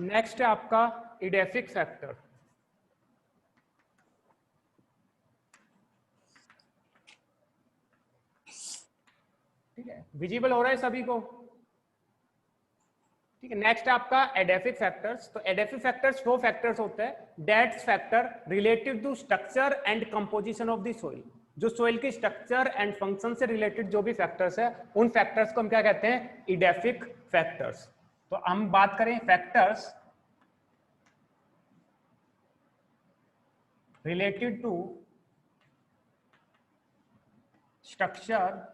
Next है आपका edaphic factor. ठीक है, विजिबल हो रहा है सभी को? ठीक है, नेक्स्ट है आपका एडेफिक फैक्टर्स। तो एडेफिक फैक्टर्स वो फैक्टर्स होते हैं that's factor related to structure and composition of the soil. जो सोइल की स्ट्रक्चर एंड फंक्शन से रिलेटेड जो भी फैक्टर्स है उन फैक्टर्स को हम क्या कहते हैं? Edaphic factors. तो हम बात करें factors related to structure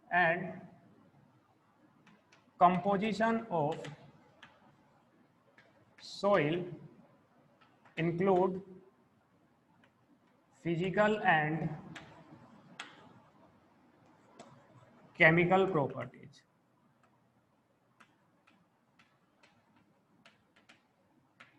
and composition of soil include physical and chemical properties।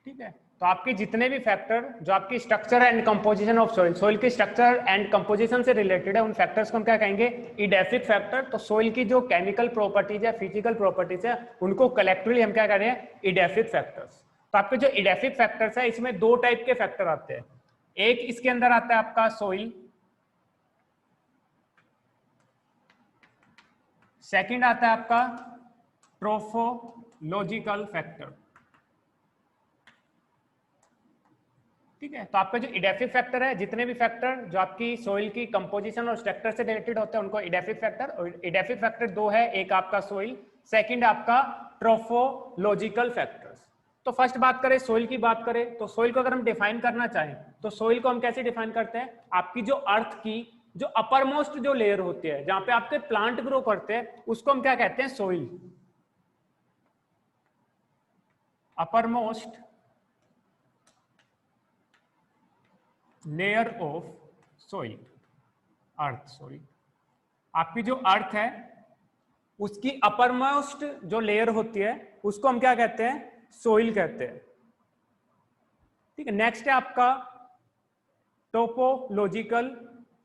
ठीक है, तो आपके जितने भी फैक्टर जो आपकी structure and composition of soil, soil की स्ट्रक्चर एंड कंपोजिशन से रिलेटेड है, उन फैक्टर्स को हम क्या कहेंगे? Edaphic factor. तो सोइल की जो केमिकल प्रॉपर्टीज है, फिजिकल प्रॉपर्टीज है, उनको कलेक्टिवली हम क्या करें? Edaphic factors. तो आपके जो इडेफिक फैक्टर्स है इसमें दो टाइप के फैक्टर आते हैं। एक इसके अंदर आता है आपका सोइल, सेकेंड आता है आपका ट्रोफोलॉजिकल फैक्टर। ठीक है, तो आपका जो इडेफिक फैक्टर है, जितने भी फैक्टर जो आपकी सोइल की कंपोजिशन और स्ट्रक्चर से रिलेटेड होते हैं उनको इडेफिक फैक्टर। और इडेफिक फैक्टर दो है, एक आपका सोइल, सेकंड आपका ट्रोफोलॉजिकल फैक्टर्स। तो फर्स्ट बात करें सोइल की, बात करें तो सोइल को अगर हम डिफाइन करना चाहें तो सोइल को हम कैसे डिफाइन करते हैं? आपकी जो अर्थ की जो अपर मोस्ट जो लेयर होती है, जहां पे आपके प्लांट ग्रो करते हैं, उसको हम क्या कहते हैं? Soil. Upper most layer of soil, earth. Sorry, आपकी जो अर्थ है उसकी अपरमोस्ट जो लेयर होती है उसको हम क्या कहते हैं? सोइल कहते हैं। ठीक है, नेक्स्ट है आपका टोपोलॉजिकल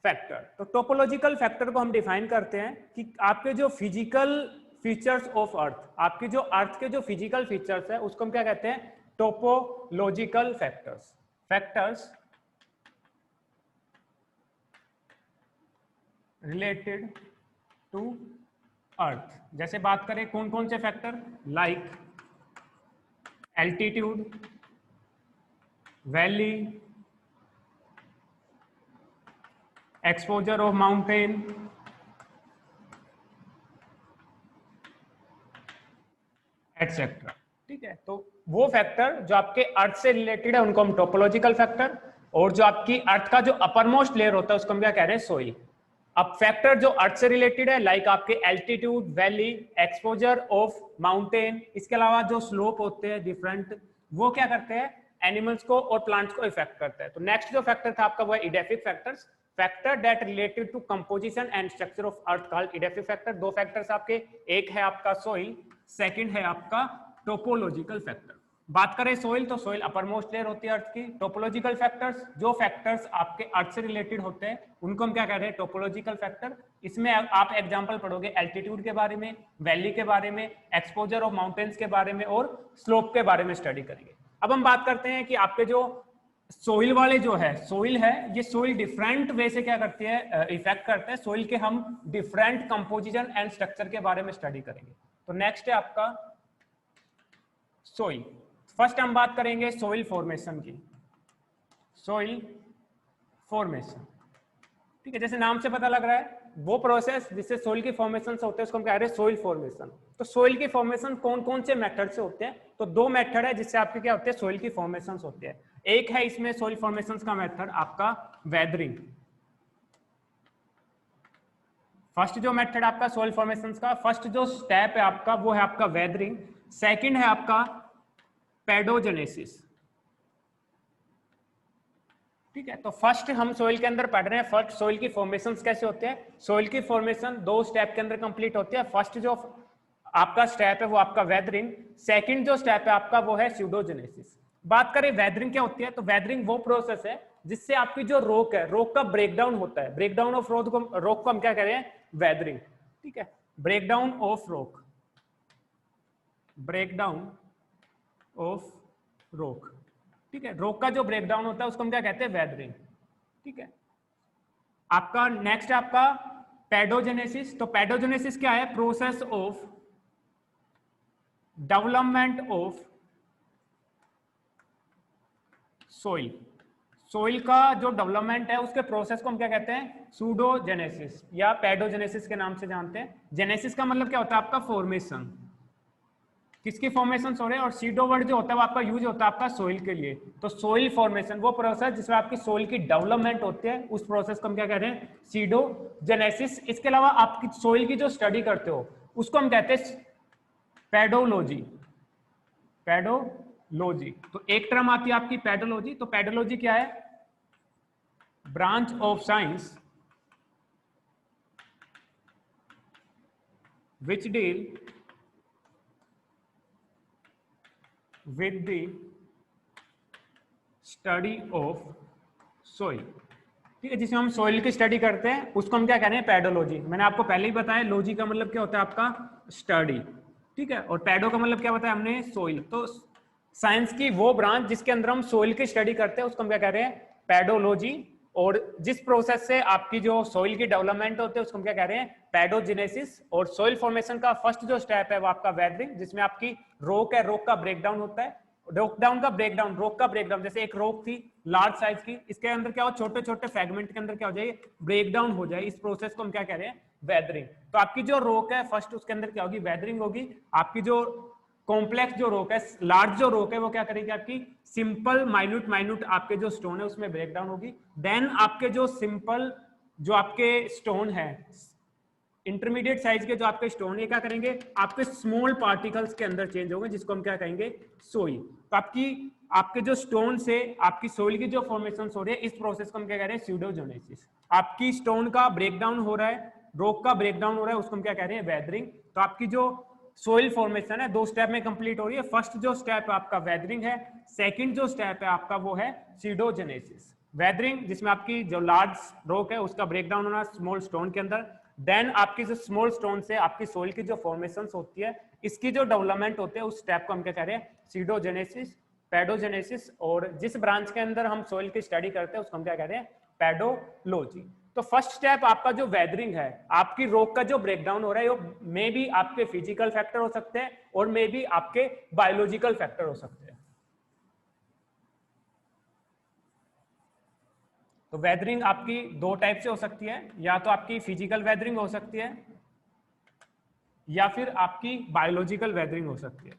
फैक्टर। तो टोपोलॉजिकल फैक्टर को हम डिफाइन करते हैं कि आपके जो फिजिकल फीचर्स ऑफ अर्थ, आपकी जो अर्थ के जो फिजिकल फीचर्स है उसको हम क्या कहते हैं? Topological factors. Factors related to earth. जैसे बात करें कौन कौन से factor? Like altitude, valley, exposure of mountain, etcetera. ठीक है, तो वो फैक्टर जो आपके अर्थ से रिलेटेड है उनको हम टोपोलॉजिकल फैक्टर, और जो आपकी अर्थ का जो अपरमोस्ट लेयर होता है उसको हम क्या कह रहे हैं? सोइल। अब फैक्टर जो अर्थ से रिलेटेड है लाइक आपके altitude, valley, exposure of mountain, इसके अलावा जो स्लोप होते हैं डिफरेंट, वो क्या करते हैं? एनिमल्स को और प्लांट्स को इफेक्ट करता है। तो नेक्स्ट जो फैक्टर था आपका वो है edaphic factors. Factor that related to composition and structure of earth called edaphic factor. दो फैक्टर्स आपके, एक है आपका सोइल, सेकंड है आपका टोपोलॉजिकल फैक्टर। बात करें सोइल तो सोइल अपर मोस्ट लेयर होती है अर्थ की। टोपोलॉजिकल फैक्टर्स, जो फैक्टर्स आपके अर्थ से रिलेटेड होते हैं उनको हम क्या कह रहे हैं? Topological factor. इसमें आप एग्जांपल पढ़ोगे एल्टीट्यूड के बारे में, वैली के बारे में, एक्सपोजर ऑफ माउंटेन्स के बारे में और स्लोप के बारे में स्टडी करेंगे। अब हम बात करते हैं कि आपके जो सोइल वाले जो है, सोइल है, ये सोइल डिफरेंट वे से क्या करती है? इफेक्ट करते हैं। सोइल के हम डिफरेंट कंपोजिशन एंड स्ट्रक्चर के बारे में स्टडी करेंगे। तो नेक्स्ट है आपका सोइल। फर्स्ट हम बात करेंगे सोइल फॉर्मेशन की। सोइल फॉर्मेशन, ठीक है, जैसे नाम से पता लग रहा है वो प्रोसेस जिससे सोइल की फॉर्मेशन होते हैं उसको हम कह रहे हैं सोइल फॉर्मेशन। तो सोइल की फॉर्मेशन कौन कौन से मेथड से होते हैं? तो दो मेथड है जिससे आपके क्या होते हैं? सोइल की फॉर्मेशन होते हैं। एक है इसमें सोइल फॉर्मेशन का मेथड आपका वेदरिंग। फर्स्ट जो मेथड आपका सोइल फॉर्मेशन का फर्स्ट जो स्टेप है आपका वो है आपका वेदरिंग। सेकंड है आपका पेडोजेनेसिस। ठीक है, तो फर्स्ट हम सोइल के अंदर पढ़ रहे हैं फर्स्ट सोइल की फॉर्मेशन कैसे होते हैं। सोइल की फॉर्मेशन दो स्टेप के अंदर कंप्लीट होती है। फर्स्ट जो आपका स्टेप है वो आपका वेदरिंग, सेकंड जो स्टेप है आपका वो है स्यूडोजेनेसिस। बात करें वेदरिंग क्या होती है, तो वेदरिंग वो प्रोसेस है जिससे आपकी जो रॉक है, रॉक का ब्रेकडाउन होता है। ब्रेकडाउन ऑफ रॉक को हम क्या कह रहे हैं? वेदरिंग। ठीक है, breakdown of rock, breakdown of rock, ठीक है। रॉक का जो ब्रेकडाउन होता है उसको हम क्या कहते हैं, वेदरिंग, ठीक है। आपका नेक्स्ट है आपका पैडोजेनेसिस। तो पैडोजेनेसिस क्या है, process of development of soil. Soil का जो डेवलपमेंट है उसके प्रोसेस को हम क्या कहते हैं, सूडोजेनेसिस या पैडोजेनेसिस के नाम से जानते हैं। जेनेसिस का मतलब क्या होता है आपका फॉर्मेशन, किसकी फॉर्मेशन हो रहे हैं, और सीडो वर्ड जो होता है वो आपका यूज होता है आपका सोइल के लिए। तो सोइल फॉर्मेशन वो प्रोसेस जिसमें आपकी सोइल की डेवलपमेंट होती है, उस प्रोसेस को हम क्या कह रहे हैं, सीडोजेनेसिस। इसके अलावा आपकी सोइल की जो स्टडी करते हो उसको हम कहते हैं पेडोलॉजी, पेडोलॉजी। तो एक टर्म आती है आपकी पेडोलॉजी। तो पेडोलॉजी क्या है, branch of science which deal with the study of soil, ठीक है, जिसमें हम सोइल की स्टडी करते हैं उसको हम क्या कह रहे हैं, पेडोलॉजी। मैंने आपको पहले ही बताया लॉजी का मतलब क्या होता है आपका स्टडी, ठीक है, और पेडो का मतलब क्या बताया हमने, सोइल। तो साइंस की वो ब्रांच जिसके अंदर हम सोइल की स्टडी करते हैं उसको हम क्या कह रहे हैं, पेडोलॉजी। और जिस प्रोसेस से आपकी जो सोइल की डेवलपमेंट होती है उसको हम क्या कह रहे हैं, पैडोजेनेसिस। और सोइल फॉर्मेशन का फर्स्ट जो स्टेप है वो आपका वेदरिंग, जिसमें आपकी रॉक है, रॉक का ब्रेकडाउन होता है। रॉक डाउन का ब्रेकडाउन, रॉक का ब्रेकडाउन, जैसे एक रॉक थी लार्ज साइज की, इसके अंदर क्या हो, छोटे छोटे फ्रेगमेंट के अंदर क्या हो जाए, ब्रेकडाउन हो जाए। इस प्रोसेस को हम क्या कह रहे हैं, वेदरिंग। तो आपकी जो रॉक है फर्स्ट उसके अंदर क्या होगी, वेदरिंग होगी। आपकी जो कॉम्प्लेक्स जो रॉक है, लार्ज जो रॉक है वो क्या करेगी, आपकी सिंपल माइन्यूट माइन्यूट आपके जो स्टोन है उसमें ब्रेकडाउन होगी। देन आपके जो सिंपल जो आपके स्टोन है, इंटरमीडिएट साइज के जो आपके स्टोन है क्या करेंगे, आपके स्मॉल पार्टिकल्स के अंदर चेंज होंगे, जिसको हम क्या कहेंगे, सोइल। तो आपके जो स्टोन से आपकी सोइल की जो फॉर्मेशन हो रही है, इस प्रोसेस को हम क्या कह रहे हैं, स्यूडोजेनेसिस। आपकी स्टोन का ब्रेकडाउन हो रहा है, रॉक का ब्रेकडाउन हो रहा है, उसको हम क्या कह रहे हैं, वेदरिंग। तो आपकी जो सोइल फॉर्मेशन है दो स्टेप में कंप्लीट हो रही है। फर्स्ट जो स्टेप है आपका वेदरिंग है, सेकंड जो स्टेप है आपका वो है सीडोजेनेसिस। वेदरिंग जिसमें आपकी जो लार्ज रॉक है उसका ब्रेकडाउन होना स्मॉल स्टोन के अंदर, देन आपकी जो स्मॉल स्टोन से आपकी सोइल की जो फॉर्मेशन होती है, इसकी जो डेवलपमेंट होते हैं उस स्टेप को हम क्या कह रहे हैं, सीडोजेनेसिस, पैडोजेनेसिस। और जिस ब्रांच के अंदर हम सोइल की स्टडी करते हैं उसको हम क्या कह रहे हैं, पैडोलॉजी। तो फर्स्ट स्टेप आपका जो वेदरिंग है, आपकी रॉक का जो ब्रेकडाउन हो रहा है वो मे बी आपके फिजिकल फैक्टर हो सकते हैं और मे बी आपके बायोलॉजिकल फैक्टर हो सकते हैं। तो वेदरिंग आपकी दो टाइप से हो सकती है, या तो आपकी फिजिकल वेदरिंग हो सकती है या फिर आपकी बायोलॉजिकल वेदरिंग हो सकती है,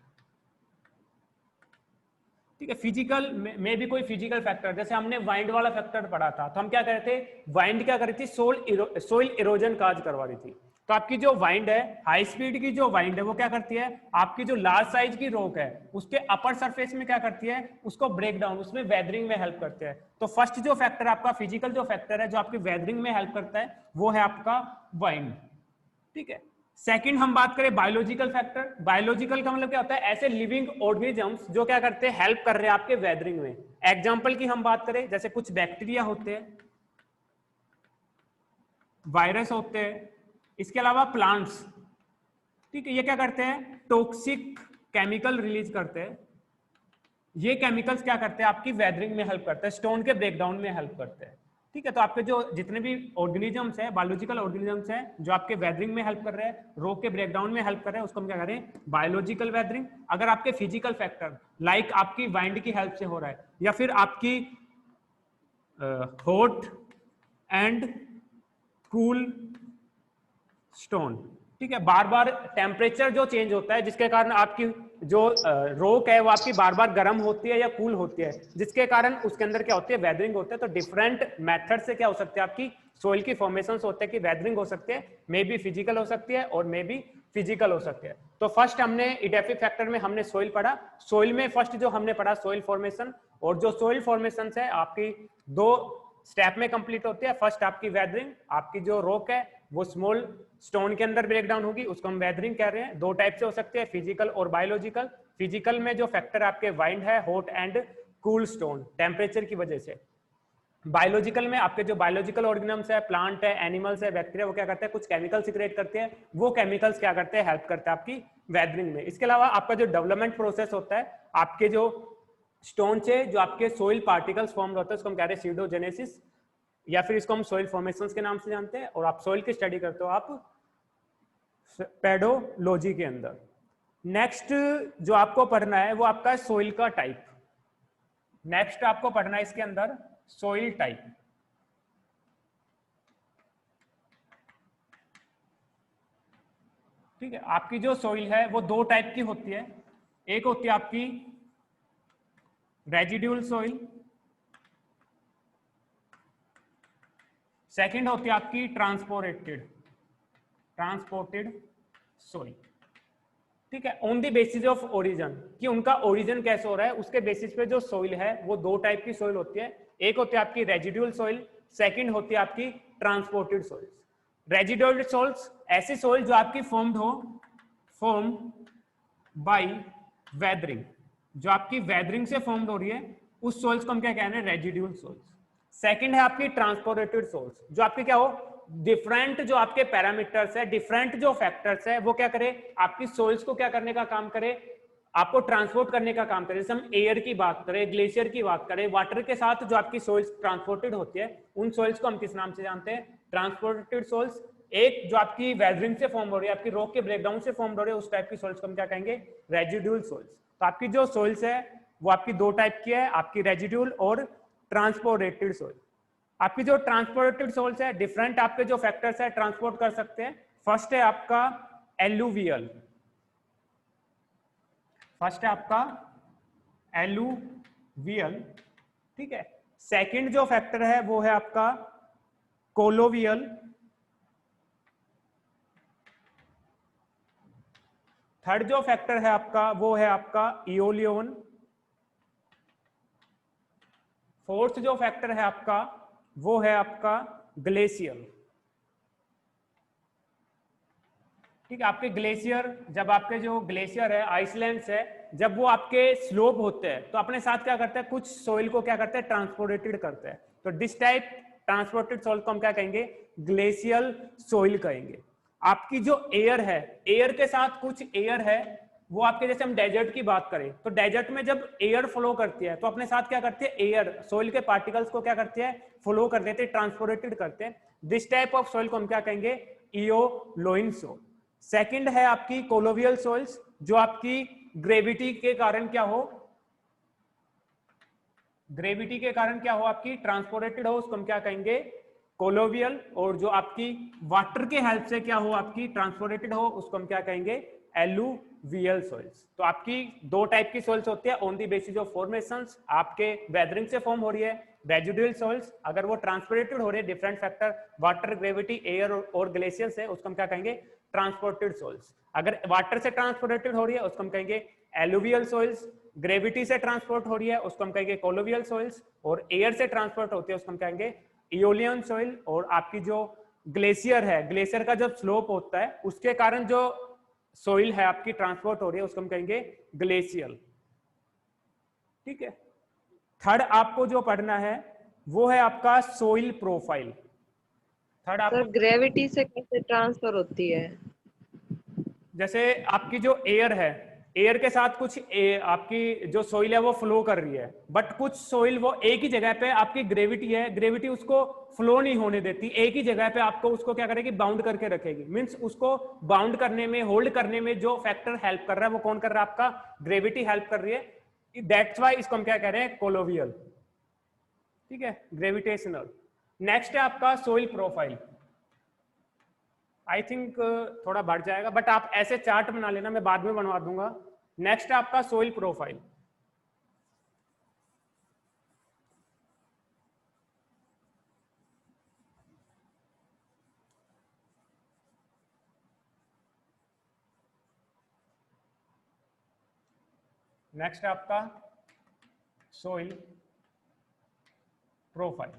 ठीक है। फिजिकल में भी कोई फिजिकल फैक्टर, जैसे हमने वाइंड वाला फैक्टर पढ़ा था, तो हम क्या कर रहे थे, वाइंड क्या कर रही थी, सोइल इरोजन काज करवा रही थी। तो आपकी जो वाइंड है, हाई स्पीड की जो वाइंड है वो क्या करती है, आपकी जो लार्ज साइज की रॉक है उसके अपर सरफेस में क्या करती है, उसको ब्रेक डाउन, उसमें वेदरिंग में हेल्प करते हैं। तो फर्स्ट जो फैक्टर आपका फिजिकल जो फैक्टर है जो आपकी वेदरिंग में हेल्प करता है वो है आपका वाइंड, ठीक है। सेकंड हम बात करें बायोलॉजिकल फैक्टर। बायोलॉजिकल का मतलब क्या होता है, ऐसे लिविंग ऑर्गेनिजम्स जो क्या करते हैं, हेल्प कर रहे हैं आपके वेदरिंग में। एग्जांपल की हम बात करें, जैसे कुछ बैक्टीरिया होते हैं, वायरस होते हैं, इसके अलावा प्लांट्स, ठीक है, ये क्या करते हैं, टॉक्सिक केमिकल रिलीज करते हैं। ये केमिकल्स क्या करते हैं, आपकी वेदरिंग में हेल्प करते हैं, स्टोन के ब्रेकडाउन में हेल्प करते हैं, ठीक है। तो आपके जो जितने भी ऑर्गेनिजम्स हैं, बायोलॉजिकल ऑर्गेनिजम्स हैं जो आपके वेदरिंग में हेल्प कर रहे हैं, रॉक के ब्रेकडाउन में हेल्प कर रहे हैं, उसको हम क्या करें, बायोलॉजिकल वेदरिंग। अगर आपके फिजिकल फैक्टर लाइक आपकी वाइंड की हेल्प से हो रहा है, या फिर आपकी हॉट एंड कूल स्टोन, ठीक है, बार बार टेम्परेचर जो चेंज होता है जिसके कारण आपकी जो रॉक है वो आपकी बार बार गर्म होती है या कूल होती है, जिसके कारण उसके अंदर क्या होती है, वेदरिंग होती है। तो डिफरेंट मेथड से क्या हो सकते हैं, आपकी सोइल की फॉर्मेशन होते हैं कि वेदरिंग हो सकती है, मे बी फिजिकल हो सकती है और मे बी फिजिकल हो सकती है। तो फर्स्ट हमने इडेफिक फैक्टर में हमने सोइल पढ़ा। सोइल में फर्स्ट जो हमने पढ़ा सोइल फॉर्मेशन, और जो सोइल फॉर्मेशन है आपकी दो स्टेप में कंप्लीट होती है। फर्स्ट आपकी वेदरिंग, आपकी जो रॉक है वो स्मॉल स्टोन के अंदर ब्रेकडाउन होगी, उसको हम वेदरिंग कह रहे हैं। दो टाइप से हो सकते हैं, फिजिकल और बायोलॉजिकल। फिजिकल में जो फैक्टर आपके वाइंड है, hot and cool stone, temperature की वजह से। बायोलॉजिकल में आपके जो बायोलॉजिकल ऑर्गेनिजम्स है, प्लांट है, एनिमल्स है, बैक्टीरिया, वो क्या करते हैं, कुछ केमिकल सिक्रेट करते हैं, वो केमिकल्स क्या करते हैं, हेल्प करते हैं आपकी वेदरिंग में। इसके अलावा आपका जो डेवलपमेंट प्रोसेस होता है, आपके जो स्टोन से जो आपके सोइल पार्टिकल्स फॉर्म होते हैं उसको हम कह रहे हैं सीडोजेनेसिस, या फिर इसको हम सोइल फॉर्मेशंस के नाम से जानते हैं। और आप सोइल की स्टडी करते हो आप पेडोलॉजी के अंदर। नेक्स्ट जो आपको पढ़ना है वो आपका सोइल का टाइप। नेक्स्ट आपको पढ़ना है इसके अंदर सोइल टाइप। ठीक है, आपकी जो सोइल है वो दो टाइप की होती है। एक होती है आपकी रेजिड्यूल सोइल, सेकंड होती है आपकी ट्रांसपोर्टेड सोइल। ठीक है, on the basis of origin, कि उनका ओरिजिन कैसे हो रहा है उसके बेसिस पे जो सोइल है वो दो टाइप की सोइल होती है। एक होती है आपकी रेजिड्यूल सोइल, सेकंड होती है आपकी ट्रांसपोर्टेड सोइल। रेजिड्यूल सोइल्स ऐसी सोइल जो आपकी फॉर्म बाय वेदरिंग, जो आपकी वेदरिंग से फॉर्म हो रही है, उस सोइल्स को हम क्या कह रहे हैं, रेजिड्यूल सोइल्स। सेकंड है आपकी ट्रांसपोर्टेड सोइल्स, जो आपकी क्या हो, डिफरेंट जो आपके पैरामीटर्स है, डिफरेंट जो फैक्टर्स है, वो क्या करे, आपकी सोइल्स को क्या करने का काम करे, आपको ट्रांसपोर्ट करने का काम करे। जैसे हम एयर की बात करें, ग्लेशियर की बात करें, वाटर के साथ जो आपकी सोइल्स ट्रांसपोर्टेड होती है, उन सोइल्स को हम किस नाम से जानते हैं, ट्रांसपोर्टेड सोइल्स। एक जो आपकी वेदरिंग से फॉर्म हो रही है, आपकी रॉक के ब्रेकडाउन से फॉर्म हो रही है, उस टाइप की सोइल्स को हम क्या कहेंगे, रेजिड्यूल सोइल्स। तो आपकी जो सोइल्स है वो आपकी दो टाइप की है, आपकी रेजिड्यूल और ट्रांसपोर्टेड सोइल। आपकी जो ट्रांसपोर्टेड सोइल्स है, डिफरेंट आपके जो फैक्टर्स है ट्रांसपोर्ट कर सकते हैं। फर्स्ट है आपका एलुवियल, ठीक है। सेकंड जो फैक्टर है वो है आपका कोलोवियल, थर्ड जो फैक्टर है आपका वो है आपका इओलियन, फोर्थ जो फैक्टर है आपका वो है आपका ग्लेशियर। ठीक है, आपके ग्लेशियर, जब आपके जो ग्लेशियर है, आइसलैंड्स है, जब वो आपके स्लोप होते हैं तो अपने साथ क्या करते हैं, कुछ सोइल को क्या करते हैं, ट्रांसपोर्टेड करते हैं। तो दिस टाइप ट्रांसपोर्टेड सोइल को हम क्या कहेंगे, ग्लेशियल सोइल कहेंगे। आपकी जो एयर है, एयर के साथ कुछ एयर है, वो आपके, जैसे हम डेजर्ट की बात करें तो डेजर्ट में जब एयर फ्लो करती है तो अपने साथ क्या करती है, एयर सोइल के पार्टिकल्स को क्या करती है, फ्लो कर देते हैं, ट्रांसपोर्टेड करते हैं। दिस टाइप ऑफ सोइल को हम क्या कहेंगे, इओलोइन सोइल। सेकंड है आपकी कोलोवियल सोइल्स, जो आपकी ग्रेविटी के कारण क्या हो, आपकी ट्रांसपोर्टेड हो, उसको हम क्या कहेंगे, कोलोवियल। और जो आपकी वाटर के हेल्प से क्या हो, आपकी ट्रांसपोर्टेड हो, उसको हम क्या कहेंगे, एलुवियल सोइल्स। तो आपकी दो टाइप की सोइल्स होती है on the basis of formations, आपके वेदरिंग से फॉर्म हो रही है रेजिडुअल सोइल्स, अगर वो ट्रांसपोर्टेड हो रही है, different factor water, gravity, air और ग्लेशियर से, उसको हम क्या कहेंगे, ट्रांसपोर्टेड सोइल्स। अगर वाटर से ट्रांसपोर्टेड हो रही है उसको हम कहेंगे एलुवियल सोइल्स, ग्रेविटी से ट्रांसपोर्ट हो रही है उसको हम कहेंगे कोलोवियल सोइल्स, और एयर से ट्रांसपोर्ट होती है उसको हम कहेंगे इओलियन सोइल। और आपकी जो ग्लेशियर है, ग्लेशियर का जब स्लोप होता है उसके कारण जो सोइल है आपकी ट्रांसपोर्ट हो रही है उसको हम कहेंगे ग्लेशियल। ठीक है, थर्ड आपको जो पढ़ना है वो है आपका सोइल प्रोफाइल। थर्ड आपको, ग्रेविटी से कैसे ट्रांसफर होती है, जैसे आपकी जो एयर है, एयर के साथ कुछ आपकी जो सोइल है वो फ्लो कर रही है, बट कुछ सोइल वो एक ही जगह पे, आपकी ग्रेविटी है, ग्रेविटी उसको फ्लो नहीं होने देती, एक ही जगह पे आपको उसको क्या करेगी, बाउंड करके रखेगी। मींस उसको बाउंड करने में, होल्ड करने में जो फैक्टर हेल्प कर रहा है वो कौन कर रहा है, आपका ग्रेविटी हेल्प कर रही है। दैट्स वाई इसको हम क्या कह रहे हैं, कोलोवियल। ठीक है, ग्रेविटेशनल। नेक्स्ट है आपका सोइल प्रोफाइल। आई थिंक थोड़ा बढ़ जाएगा, बट आप ऐसे चार्ट बना लेना, मैं बाद में बनवा दूंगा। नेक्स्ट है आपका सोइल प्रोफाइल। नेक्स्ट है आपका सोइल प्रोफाइल।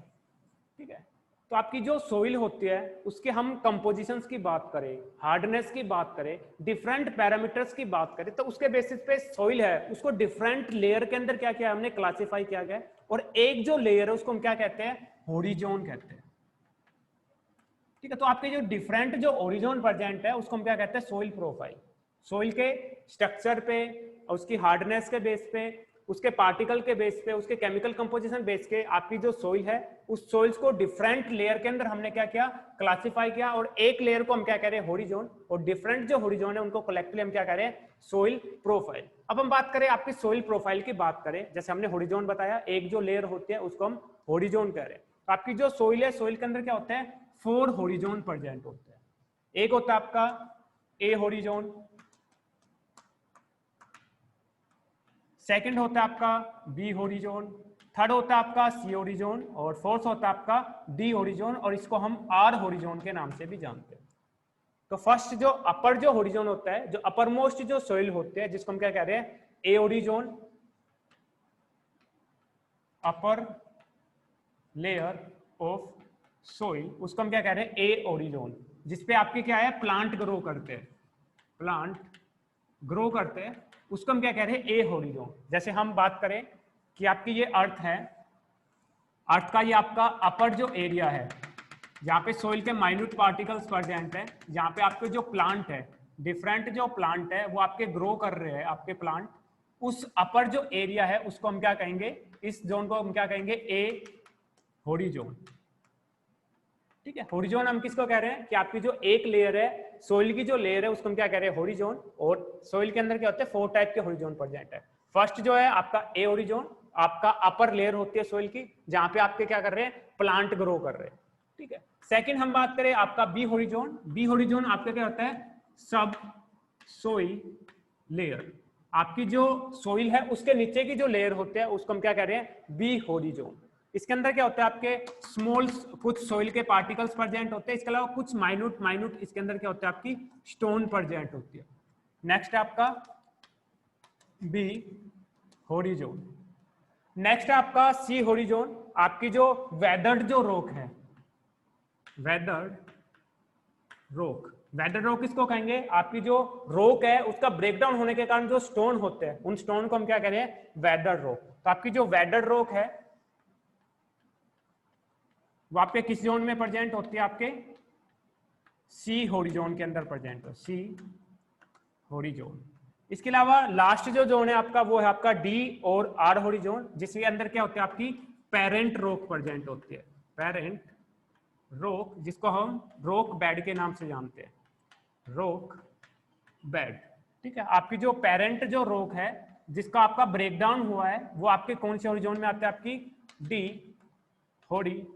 ठीक है, तो आपकी जो सोइल होती है उसके हम कंपोजिशंस की बात करें, हार्डनेस की बात करें, डिफरेंट पैरामीटर्स की बात करें, तो उसके बेसिस पे सोइल है उसको डिफरेंट लेयर के अंदर क्या किया हमने, क्लासिफाई किया गया। और एक जो लेयर है उसको हम क्या कहते हैं, होरिजोन कहते हैं। ठीक है, तो आपके जो डिफरेंट जो ओरिजोन प्रेजेंट है उसको हम क्या कहते हैं, सोइल प्रोफाइल। सोइल के स्ट्रक्चर पे, उसकी हार्डनेस के बेस पे, उसके पार्टिकल के बेस पे, उसके केमिकल कंपोजिशन बेस के आपकी जो सोइल है उस सोइल्स को डिफरेंट लेयर के अंदर हमने क्या किया, क्लासिफाई किया, और एक लेयर को हम क्या कह रहे हैं, हॉरिजॉन, और डिफरेंट जो हॉरिजॉन है उनको कलेक्टिवली हम क्या कह रहे हैं, सोइल प्रोफाइल। अब हम बात करें आपकी सोइल प्रोफाइल की बात करें, जैसे हमने हॉरिजॉन बताया, एक जो लेयर होती है उसको हम हॉरिजॉन कह रहे हैं। तो आपकी जो सोइल है, सोइल के अंदर क्या होता है, 4 हॉरिजॉन प्रेजेंट होते हैं। एक होता है आपका ए हॉरिजॉन, सेकंड होता है आपका बी हॉरिजॉन, थर्ड होता है आपका सी हॉरिजॉन, और फोर्थ होता है आपका डी हॉरिजॉन, और इसको हम आर हॉरिजॉन के नाम से भी जानते हैं। तो फर्स्ट जो अपर जो हॉरिजॉन होता है, जो अपर मोस्ट जो सोइल होते हैं, जिसको हम क्या कह रहे हैं, A horizon, upper layer of soil, उसको हम क्या कह रहे हैं, ए हॉरिजॉन, जिसपे आपके क्या है, प्लांट ग्रो करते हैं, प्लांट ग्रो करते हैं, उसको हम क्या कह रहे हैं, ए हॉरिजॉन। जैसे हम बात करें कि आपकी ये अर्थ है, अर्थ का ये आपका अपर जो एरिया है, जहाँ पे सोइल के माइन्यूट पार्टिकल्स प्रेजेंट है, जहाँ पे आपके जो प्लांट है, डिफरेंट जो प्लांट है वो आपके ग्रो कर रहे हैं, आपके प्लांट, उस अपर जो एरिया है उसको हम क्या कहेंगे, इस जोन को हम क्या कहेंगे, ए हॉरिजॉन। ठीक है, हॉरिजॉन हम किसको कह रहे हैं, कि आपकी जो एक लेयर है, सोइल की जो लेयर है उसको हम क्या कह रहे हैं, हॉरिजॉन। और सोइल के अंदर क्या होते हैं, 4 टाइप के हॉरिजॉन प्रेजेंट है। फर्स्ट जो है आपका ए हॉरिजॉन, आपका अपर लेयर होती है सोइल की, जहां पे आपके क्या कर रहे हैं, प्लांट ग्रो कर रहे हैं। ठीक है, सेकंड हम बात करें आपका बी हॉरिजॉन, बी हॉरिजॉन आपका क्या होता है, सब सोइल लेयर, आपकी जो सोइल है उसके नीचे की जो लेयर होते हैं उसको हम क्या कह रहे हैं, बी हॉरिजॉन। इसके अंदर क्या होता है, आपके स्मॉल कुछ सोइल के पार्टिकल्स प्रेजेंट होते हैं, इसके अलावा कुछ माइन्यूट माइन्यूट इसके अंदर क्या होता है, आपकी स्टोन प्रेजेंट होती है। नेक्स्ट है आपका बी हॉरिजॉन। नेक्स्ट है आपका सी हॉरिजॉन, आपकी जो वेदर्ड जो रॉक है, वेदर्ड रॉक, वेदर्ड रॉक किसको कहेंगे, आपकी जो रॉक है उसका ब्रेकडाउन होने के कारण जो स्टोन होते हैं, उन स्टोन को हम क्या कह रहे हैं, वेदर्ड रॉक। तो आपकी जो वेदर्ड रॉक है वो आपके किस जोन में प्रेजेंट होती है, आपके सी हॉरिजॉन के अंदर प्रेजेंट हो, सी हॉरिजॉन। इसके अलावा लास्ट जो जोन है आपका वो है आपका डी और आर हॉरिजॉन, जिसके अंदर क्या होती है, आपकी पेरेंट रॉक प्रेजेंट होती है, पेरेंट रॉक, जिसको हम रॉक बेड के नाम से जानते हैं, रॉक बेड। ठीक है, आपकी जो पेरेंट जो रॉक है जिसका आपका ब्रेकडाउन हुआ है वो आपके कौन से हॉरिजॉन में आते हैं, आपकी डी हॉरिजॉन।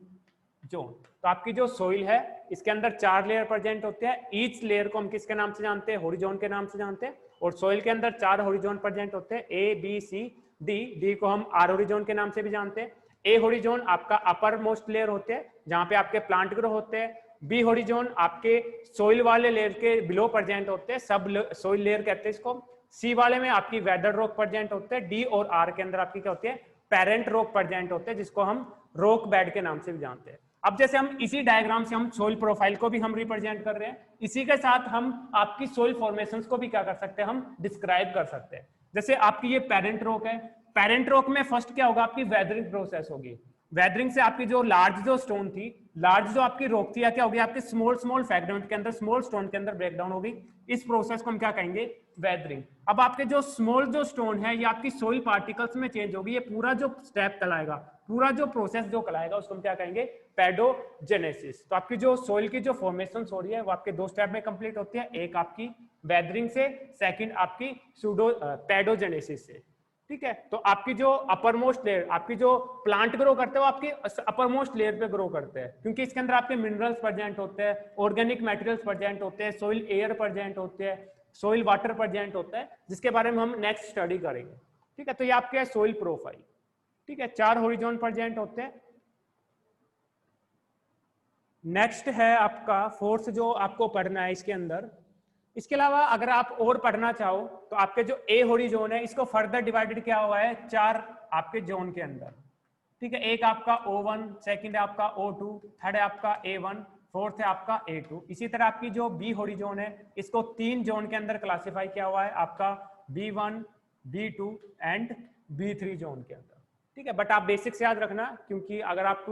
तो आपकी जो सोइल है इसके अंदर 4 लेयर प्रेजेंट होते हैं, ईच लेयर को हम किसके नाम से जानते हैं, हॉरिजॉन के नाम से जानते हैं। और सोइल के अंदर 4 हॉरिजॉन प्रेजेंट होते हैं, A B C D, D को हम आर हॉरिजॉन के नाम से भी जानते हैं। ए हॉरिजॉन आपका अपर मोस्ट लेयर होते हैं जहां पे आपके प्लांट ग्रो होते हैं, बी हॉरिजॉन आपके सोइल वाले लेयर के बिलो प्रेजेंट होते हैं, सब सोइल लेयर कहते हैं इसको। सी वाले में आपकी वेदर रॉक प्रेजेंट होते हैं, डी और आर के अंदर आपकी क्या होती है, पेरेंट रॉक प्रेजेंट होते हैं, जिसको हम रॉक बेड के नाम से भी जानते हैं। अब जैसे हम इसी डायग्राम से हम सोइल प्रोफाइल को भी हम रिप्रेजेंट कर रहे हैं, इसी के साथ हम आपकी सोइल फॉर्मेशंस को भी क्या कर सकते हैं, हम डिस्क्राइब कर सकते हैं। जैसे आपकी ये पेरेंट रॉक है, पेरेंट रॉक में फर्स्ट क्या होगा, आपकी वेदरिंग प्रोसेस होगी। वेदरिंग से आपकी जो लार्ज जो स्टोन थी, लार्ज जो आपकी रॉक थी, या क्या होगी, आपके स्मॉल स्मॉल फ्रैगमेंट के अंदर, स्मॉल स्टोन के अंदर ब्रेकडाउन होगी। इस प्रोसेस को हम क्या कहेंगे, वेदरिंग। अब आपके जो स्मॉल जो स्टोन है ये आपकी सोइल पार्टिकल्स में चेंज होगी, ये पूरा जो स्टेप कहलाएगा, पूरा जो प्रोसेस जो कहलाएगा उसको हम क्या कहेंगे, पेडोजेनेसिस। तो आपकी जो सोइल की जो फॉर्मेशन हो रही है वो आपके 2 स्टेप में कंप्लीट होती है, एक आपकी वेदरिंग से, सेकंड आपकी सूडो पेडोजेनेसिस से। ठीक है, तो आपकी जो अपर मोस्ट लेयर, आपकी जो प्लांट ग्रो करते हैं वो आपकी अपर मोस्ट लेयर पे ग्रो करते हैं, क्योंकि इसके अंदर आपके मिनरल्स प्रेजेंट होते हैं, ऑर्गेनिक मटेरियल्स प्रेजेंट होते हैं, सोइल एयर प्रेजेंट होते हैं, सोइल वाटर प्रेजेंट होता है, जिसके बारे में हम नेक्स्ट स्टडी करेंगे। ठीक है, तो ये आपके सोइल प्रोफाइल। ठीक है, 4 हॉरिजॉन प्रेजेंट होते हैं। नेक्स्ट है आपका फोर्थ जो आपको पढ़ना है इसके अंदर। इसके अलावा अगर आप और पढ़ना चाहो तो आपके जो ए हॉरिजॉन है इसको फर्दर डिवाइडेड किया हुआ है 4 आपके जोन के अंदर। ठीक है, एक आपका O1, सेकंड है आपका O2, थर्ड है आपका A1, फोर्थ है आपका A2। इसी तरह आपकी जो बी हॉरिजॉन है इसको 3 जोन के अंदर क्लासिफाई किया हुआ है, आपका B1, B2 and B3 zone के अंदर। ठीक है, बट आप बेसिक्स याद रखना, क्योंकि अगर आप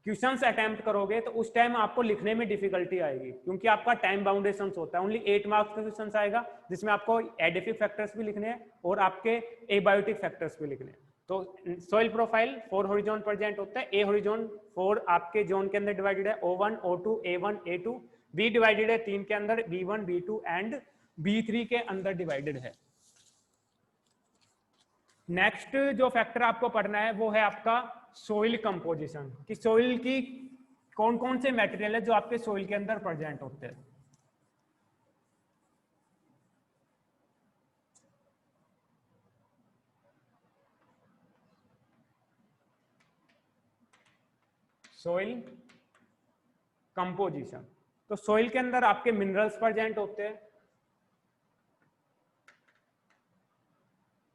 क्वेश्चंस अटेम्प्ट करोगे तो उस टाइम आपको लिखने में डिफिकल्टी आएगी, क्योंकि आपका टाइम बाउंडेशन होता है। ओनली 8 मार्क्स का क्वेश्चन आएगा जिसमें आपको एडिटिव फैक्टर्स भी लिखने हैं और आपके एबायोटिक फैक्टर्स भी लिखने हैं। तो सोइल प्रोफाइल 4 हॉरिजॉन प्रेजेंट होता है। ए हॉरिजॉन 4 आपके जोन के अंदर डिवाइडेड है, O1 O2 A1 A2। B divided है 3 के अंदर, B1 B2 एंड B3 के अंदर डिवाइडेड है। नेक्स्ट जो फैक्टर आपको पढ़ना है वो है आपका सोइल कंपोजिशन, कि सोइल की कौन कौन से मटेरियल है जो आपके सोइल के अंदर प्रेजेंट होते हैं। सोइल कंपोजिशन, तो सोइल के अंदर आपके मिनरल्स प्रेजेंट होते हैं,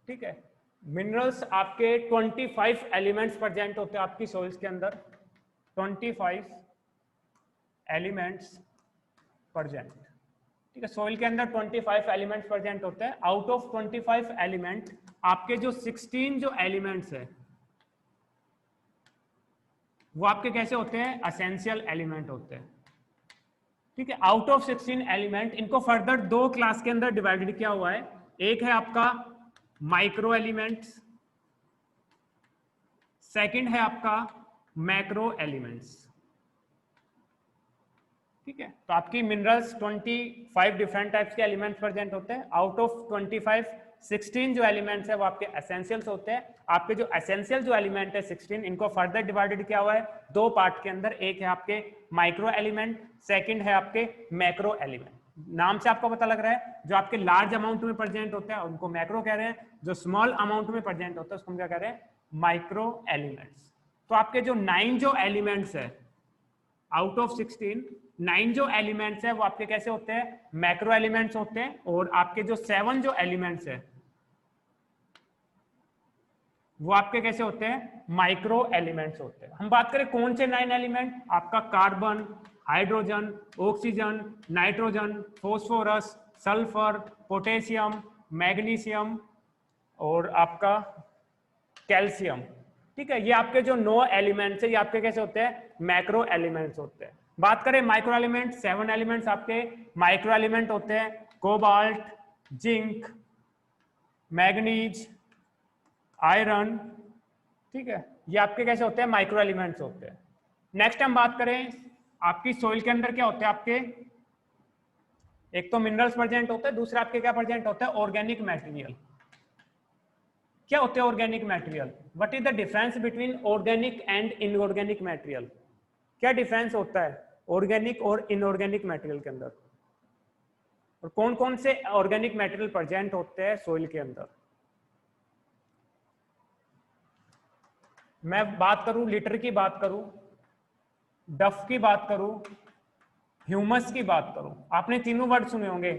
ठीक है। मिनरल्स आपके 25 एलिमेंट्स प्रेजेंट होते हैं आपकी सोइल्स के अंदर, 25 एलिमेंट्स प्रेजेंट, ठीक है। सोइल के अंदर 25 एलिमेंट्स प्रेजेंट होते हैं। आउट ऑफ 25 एलिमेंट आपके जो 16 जो एलिमेंट्स है वो आपके कैसे होते हैं, एसेंशियल एलिमेंट होते हैं, ठीक है। आउट ऑफ 16 एलिमेंट, इनको फर्दर 2 क्लास के अंदर डिवाइडेड किया हुआ है। एक है आपका माइक्रो एलिमेंट्स, सेकंड है आपका मैक्रो एलिमेंट्स, ठीक है। तो आपकी मिनरल्स 25 डिफरेंट टाइप्स के एलिमेंट्स प्रेजेंट होते हैं। आउट ऑफ 25 16 जो एलिमेंट्स है वो आपके एसेंशियल्स होते हैं। आपके जो एसेंशियल जो एलिमेंट है 16, इनको फर्दर डिवाइडेड किया हुआ है 2 पार्ट के अंदर। एक है आपके माइक्रो एलिमेंट, सेकंड है आपके मैक्रो एलिमेंट। नाम से आपको पता लग रहा है जो आपके लार्ज अमाउंट में प्रेजेंट होते हैं उनको मैक्रो कह रहे हैं, जो स्मॉल अमाउंट में प्रेजेंट होता है उसको हम क्या कह रहे हैं, माइक्रो एलिमेंट्स। तो आपके जो 9 जो एलिमेंट्स है आउट ऑफ 16, 9 जो एलिमेंट्स है वो आपके कैसे होते हैं, मैक्रो एलिमेंट्स होते हैं। और आपके जो 7 जो एलिमेंट्स है वो आपके कैसे होते हैं, माइक्रो एलिमेंट्स होते हैं। हम बात करें कौन से 9 एलिमेंट, आपका carbon, hydrogen, oxygen, nitrogen, phosphorus, sulphur, potassium, magnesium और आपका कैल्शियम, ठीक है। ये आपके जो 9 एलिमेंट्स है ये आपके कैसे होते हैं, मैक्रो एलिमेंट्स होते हैं। बात करें माइक्रो एलिमेंट, 7 एलिमेंट्स आपके माइक्रो एलिमेंट होते हैं। कोबाल्ट, जिंक, मैग्नीज, आयरन, ठीक है, ये आपके कैसे होते हैं, माइक्रो एलिमेंट्स होते हैं। नेक्स्ट हम बात करें आपकी सोइल के अंदर क्या होते हैं आपके, एक तो मिनरल्स प्रेजेंट होते हैं, दूसरा आपके क्या प्रेजेंट होता है, ऑर्गेनिक मटेरियल। क्या होते हैं organic material, what is the difference between organic and inorganic material, क्या डिफरेंस होता है ऑर्गेनिक और इनऑर्गेनिक मटेरियल के अंदर, और कौन कौन से ऑर्गेनिक मटेरियल प्रेजेंट होते हैं सोइल के अंदर। मैं बात करूं लिटर की बात करूं, डफ की बात करूं, ह्यूमस की बात करूं, आपने तीनों वर्ड सुने होंगे,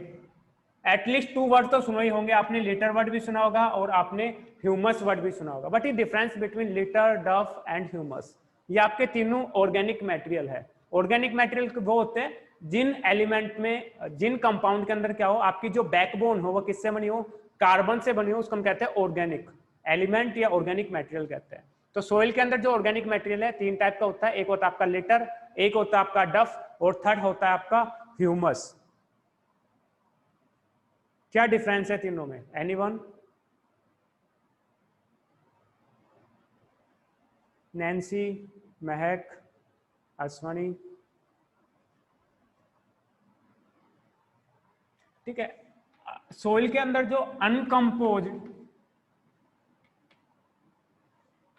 एटलीस्ट 2 वर्ड तो सुने ही होंगे। आपने लिटर वर्ड भी सुना होगा और आपने ह्यूमस वर्ड भी सुना होगा। बट ये डिफरेंस बिटवीन लिटर, डफ एंड ह्यूमस, ये आपके तीनों ऑर्गेनिक मटेरियल है। ऑर्गेनिक मटेरियल वो होते हैं जिन एलिमेंट में, जिन कंपाउंड के अंदर क्या हो, आपकी जो बैकबोन हो वो किससे बनी हो, कार्बन से बनी हो, उसको हम कहते हैं ऑर्गेनिक एलिमेंट या ऑर्गेनिक मटेरियल कहते हैं। तो सोइल के अंदर जो ऑर्गेनिक मटेरियल है 3 टाइप का होता है, एक होता है आपका लिटर, एक होता है आपका डफ और थर्ड होता है आपका ह्यूमस। क्या डिफरेंस है तीनों में, एनीवन? नैन्सी, महक, अश्वनी, ठीक है। सोइल के अंदर जो अनकंपोज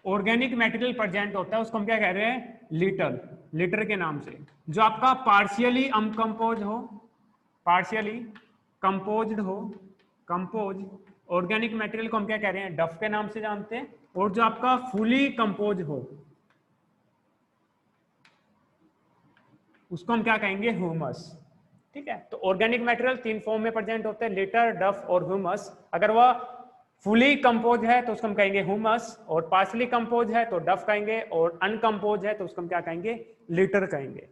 ऑर्गेनिक मटेरियल प्रेजेंट होता है उसको हम क्या कह रहे हैं, लिटर, लिटर के नाम से। जो आपका पार्शियली अनकंपोज हो, पार्शियली कंपोज्ड हो, कंपोज ऑर्गेनिक मटेरियल को हम क्या कह रहे हैं, डफ के नाम से जानते हैं। और जो आपका फुली कंपोज हो उसको हम क्या कहेंगे, ह्यूमस, ठीक है। तो ऑर्गेनिक मटेरियल 3 फॉर्म में प्रेजेंट होते हैं, लिटर, डफ और ह्यूमस। अगर वह फुली कंपोज है तो उसको हम कहेंगे ह्यूमस, और पार्शली कंपोज है तो डफ कहेंगे, और अनकंपोज है तो उसको हम क्या कहेंगे, लिटर कहेंगे।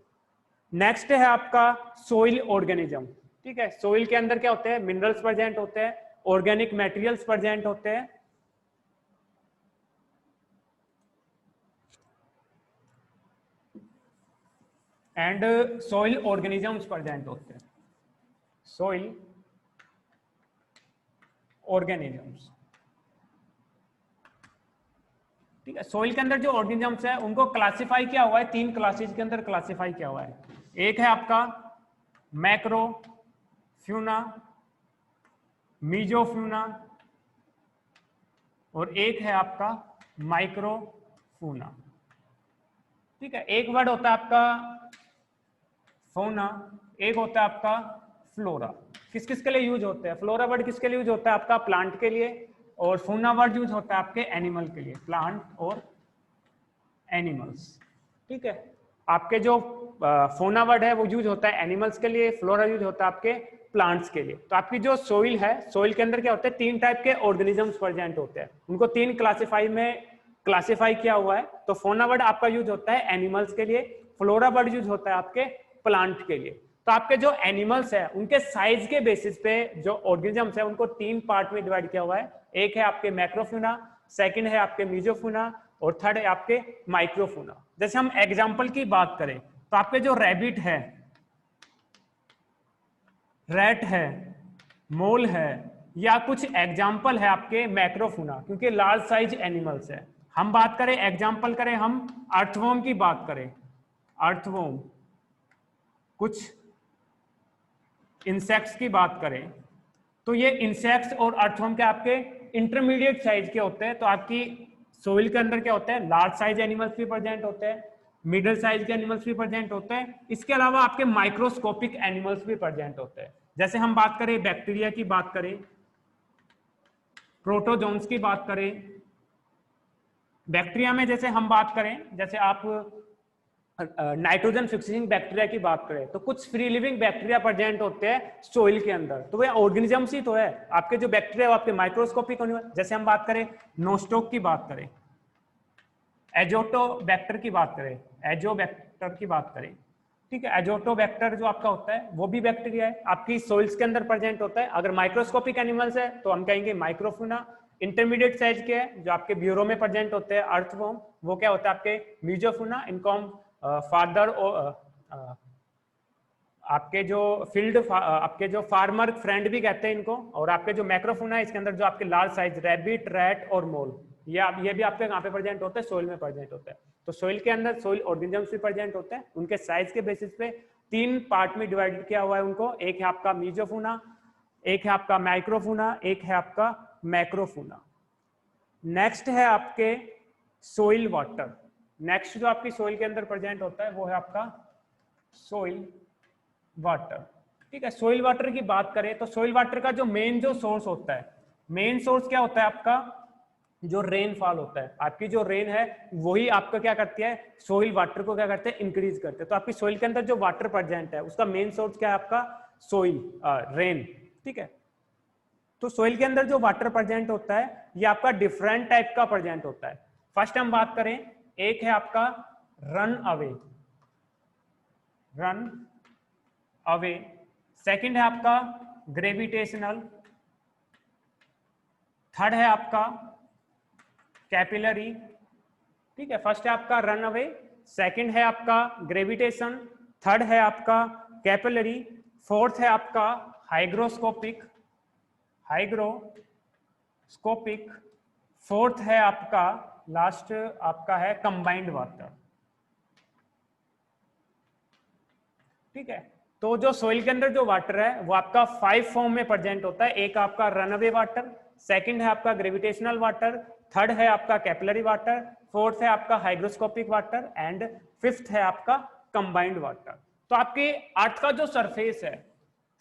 नेक्स्ट है आपका सोइल ऑर्गेनिज्म, ठीक है। सोइल के अंदर क्या होते हैं, मिनरल्स प्रेजेंट होते हैं, ऑर्गेनिक मटेरियल्स प्रेजेंट होते हैं, एंड सोइल ऑर्गेनिजम्स प्रेजेंट होते हैं, सोइल ऑर्गेनिजम्स। ठीक है, सोइल के अंदर जो ऑर्गेनिजम्स है उनको क्लासिफाई किया हुआ है, 3 क्लासेस के अंदर क्लासिफाई किया हुआ है। एक है आपका मैक्रो फ्यूना, मीजोफ्यूना, और एक है आपका माइक्रोफूना। ठीक है, एक वर्ड होता है आपका फौना, एक होता है आपका फ्लोरा। किस किस के लिए यूज होते हैं? फ्लोरा वर्ड किसके लिए यूज होता है? आपका प्लांट के लिए, और फौना वर्ड यूज होता है आपके एनिमल के लिए, प्लांट और एनिमल्स। ठीक है, आपके जो फौना वर्ड है वो यूज होता है एनिमल्स के लिए, फ्लोरा यूज होता है आपके प्लांट्स के लिए। तो आपकी जो सोइल है, सोइल के अंदर क्या होता है, 3 टाइप के ऑर्गेनिजम्स प्रेजेंट होते हैं, उनको 3 क्लासिफाई किया हुआ है। तो फौना वर्ड आपका यूज होता है एनिमल्स के लिए, फ्लोरा वर्ड यूज होता है आपके प्लांट के लिए। तो आपके जो एनिमल्स है उनके साइज के बेसिस पे जो ऑर्गेनिजम्स है उनको 3 पार्ट में डिवाइड किया हुआ है। एक है आपके मैक्रोफ्यूना, सेकंड है आपके मीजोफ्यूना, और थर्ड है आपके माइक्रोफूना। जैसे हम एग्जांपल की बात करें तो आपके जो रैबिट है, रैट है, मोल है, या कुछ एग्जाम्पल है आपके मैक्रोफूना, क्योंकि लार्ज साइज एनिमल्स है। हम बात करें, एग्जाम्पल करें, हम अर्थवॉर्म की बात करें, अर्थवॉर्म, कुछ इंसेक्ट्स की बात करें, तो ये इंसेक्ट्स और अर्थवॉर्म के आपके इंटरमीडिएट साइज के होते हैं। तो आपकी सोइल के अंदर क्या होता है, लार्ज साइज एनिमल्स भी प्रेजेंट होते हैं, मिडिल साइज के एनिमल्स भी प्रेजेंट होते हैं, इसके अलावा आपके माइक्रोस्कोपिक एनिमल्स भी प्रेजेंट होते हैं। जैसे हम बात करें बैक्टीरिया की बात करें, प्रोटोजोन्स की बात करें, बैक्टीरिया में जैसे हम बात करें, जैसे आप नाइट्रोजन फिक्सिंग बैक्टीरिया की बात करें तो कुछ फ्री लिविंग बैक्टीरिया प्रेजेंट होते हैं सोइल के अंदर, तो वे ऑर्गेनिजम्स ही तो है। आपके जो बैक्टीरिया वो आपके माइक्रोस्कोपिक, जैसे हम बात करें नोस्टोक की बात करें, एजोटोबैक्टर की बात करें, एजोबैक्टर की बात करें, ठीक है, एजोटोबैक्टर जो आपका होता है वो भी बैक्टीरिया है, आपकी सोइल्स के अंदर प्रेजेंट होता है। अगर माइक्रोस्कोपिक एनिमल्स है तो हम कहेंगे माइक्रोफूना। इंटरमीडिएट साइज के है जो आपके ब्यूरो में प्रेजेंट होते हैं, अर्थवॉर्म, वो क्या होता है आपके मीजोफूना। इनको हम फादर आपके जो आपके जो फार्मर फ्रेंड भी कहते हैं इनको। और आपके जो मैक्रोफूना है इसके अंदर जो आपके लार्ज साइज रैबिट, रैट और मोल, ये भी आपके कहाँ पे प्रेजेंट होते हैं, सोइल में प्रेजेंट होता है। तो सोइल के अंदर सोइल ऑर्गेनिजम्स भी प्रेजेंट होते हैं, उनके साइज के बेसिस पे 3 पार्ट में डिवाइड किया हुआ है उनको। एक है आपका मीजोफूना, एक है आपका माइक्रोफूना, एक है आपका मैक्रोफूना। नेक्स्ट है आपके सोइल वाटर। नेक्स्ट जो आपकी सोइल के अंदर प्रेजेंट होता है वो है आपका सोइल वाटर। ठीक है, सोइल वाटर की बात करें तो सोइल वाटर का जो मेन जो सोर्स होता है, मेन सोर्स क्या होता है आपका, जो रेनफॉल होता है। आपकी जो रेन है वही आपका क्या करती है, सोइल वाटर को क्या करते हैं, इंक्रीज करते हैं। तो आपकी सोइल के अंदर जो वाटर प्रेजेंट है उसका मेन सोर्स क्या है आपका, सोइल, रेन। ठीक है, तो सोइल के अंदर जो वाटर प्रेजेंट होता है ये आपका डिफरेंट टाइप का प्रेजेंट होता है। फर्स्ट हम बात करें, एक है आपका run away, run away, second है आपका ग्रेविटेशनल, थर्ड है आपका कैपिलरी। ठीक है, फर्स्ट है आपका रन अवे, सेकंड है आपका ग्रेविटेशन, थर्ड है आपका कैपिलरी, फोर्थ है आपका हाइग्रोस्कोपिक, फोर्थ है आपका, लास्ट आपका है कंबाइंड वाटर। ठीक है, तो जो सोइल के अंदर जो वाटर है वो आपका 5 फॉर्म में प्रेजेंट होता है। एक आपका रनअवे वाटर, सेकंड है आपका ग्रेविटेशनल वाटर, थर्ड है आपका कैपिलरी वाटर, फोर्थ है आपका हाइग्रोस्कोपिक वाटर, एंड फिफ्थ है आपका कंबाइंड वाटर। तो आपके अर्थ का जो सरफेस है,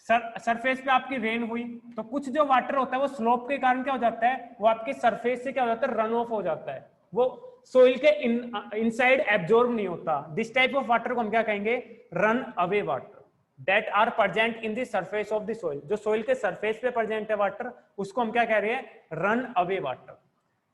सरफेस पे आपकी रेन हुई तो कुछ जो वाटर होता है वो स्लोप के कारण क्या हो जाता है, वो आपके सरफेस से क्या हो जाता है, रन ऑफ हो जाता है, वो सोइल के इनसाइड एब्जॉर्ब नहीं होता। दिस टाइप ऑफ वाटर को हम क्या कहेंगे, run away water, that are present in the surface of the soil. जो सोइल के सरफेस पे प्रेजेंट है वाटर उसको हम क्या कह रहे हैं, रन अवे वाटर।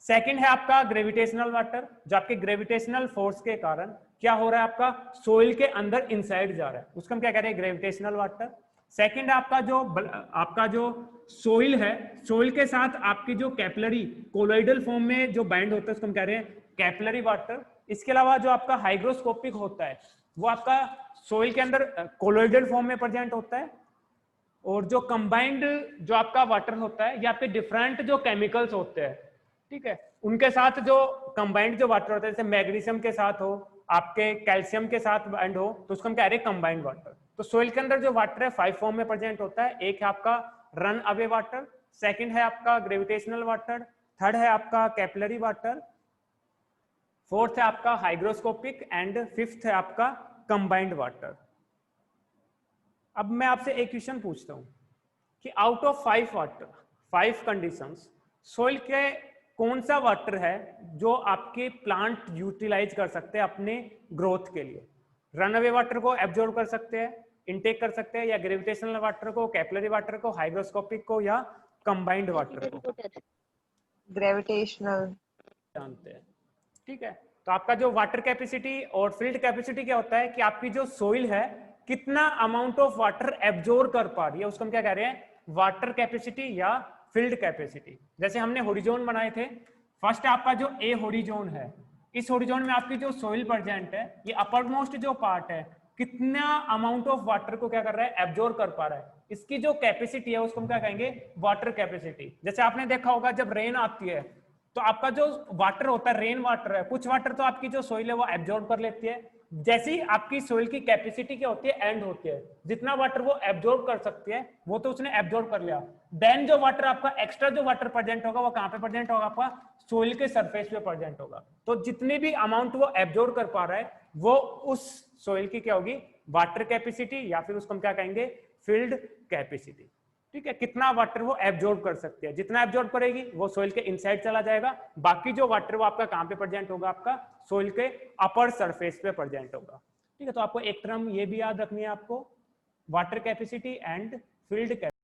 सेकंड है आपका ग्रेविटेशनल वाटर, जो आपके ग्रेविटेशनल फोर्स के कारण क्या हो रहा है, आपका सोइल के अंदर इनसाइड जा रहा है, उसको हम क्या कह रहे हैं, ग्रेविटेशनल वाटर। सेकंड है आपका जो सोइल है, सोइल के साथ आपकी जो कैपिलरी कोलोइडल फॉर्म में जो बाइंड होता है उसको हम कह रहे हैं कैपिलरी वाटर। इसके अलावा जो आपका हाइग्रोस्कोपिक होता है वो आपका सोइल के अंदर कोलोइडल फॉर्म में प्रेजेंट होता है, और जो कंबाइंड जो आपका वाटर होता है, या आपके डिफरेंट जो केमिकल्स होते हैं, ठीक है, उनके साथ जो कंबाइंड जो वाटर होता है, जैसे मैग्नीशियम के साथ हो, आपके कैल्शियम के साथ बाइंड हो, तो उसको हम कह रहे हैं कंबाइंड वाटर। तो सोइल के अंदर जो वाटर है 5 फॉर्म में प्रेजेंट होता है। एक है आपका रन अवे वाटर, सेकंड है आपका ग्रेविटेशनल वाटर, थर्ड है आपका कैपिलरी वाटर, फोर्थ है आपका हाइग्रोस्कोपिक, एंड फिफ्थ है आपका कंबाइंड वाटर। अब मैं आपसे एक क्वेश्चन पूछता हूं कि out of 5 water, 5 conditions, soil के कौन सा वाटर है जो आपके प्लांट यूटिलाइज कर सकते हैं अपने ग्रोथ के लिए? रन अवे वाटर को एब्जॉर्ब कर सकते हैं, इनटेक कर सकते हैं, या ग्रेविटेशनल वाटर को, कैपिलरी वाटर को, हाइग्रोस्कोपिक को, या कंबाइंड वाटर को? ग्रेविटेशनल। जानते हैं, ठीक है। तो आपका जो वाटर कैपेसिटी और फील्ड कैपेसिटी क्या होता है कि आपकी जो सोइल है कितना अमाउंट ऑफ वाटर एब्जॉर्ब कर पा रही है, उसको हम क्या कह रहे हैं? वाटर कैपेसिटी या फील्ड कैपेसिटी। जैसे हमने हॉरिजॉन बनाए थे, फर्स्ट आपका जो ए हॉरिजॉन है, इस हॉरिजॉन में आपकी जो सोइल प्रेजेंट है, ये अपर मोस्ट जो पार्ट है कितना अमाउंट ऑफ वाटर को क्या कर रहा है? एब्जॉर्ब कर पा रहा है। इसकी जो कैपेसिटी है उसको हम क्या कहेंगे? Water capacity. जैसे आपने देखा होगा जब रेन आती है तो आपका जो वाटर होता है, रेन वाटर है, कुछ वाटर तो आपकी जो सोइल है वो एब्जॉर्ब कर लेती है। जैसे ही आपकी सोइल की कैपेसिटी क्या होती है? एंड होती है। जितना वाटर वो एब्जॉर्ब कर सकती है वो तो उसने एब्जॉर्ब कर लिया। देन जो वाटर आपका एक्स्ट्रा जो वाटर प्रेजेंट होगा वो कहां पे प्रेजेंट होगा? आपका सोइल के सरफेस पे प्रेजेंट होगा। तो जितनी भी अमाउंट वो एब्जॉर्ब कर पा रहा है वो उस सोइल की क्या होगी? वाटर कैपेसिटी, या फिर उसको हम क्या कहेंगे? Field capacity. ठीक है, कितना वाटर वो एब्जॉर्ब कर सकती है। जितना एब्जॉर्ब करेगी वो सोइल के इनसाइड चला जाएगा, बाकी जो वाटर वो आपका कहां पे प्रेजेंट होगा? आपका सोइल के अपर सरफेस पे प्रेजेंट होगा। ठीक है, तो आपको एक टर्म ये भी याद रखनी है आपको, water capacity and field capacity.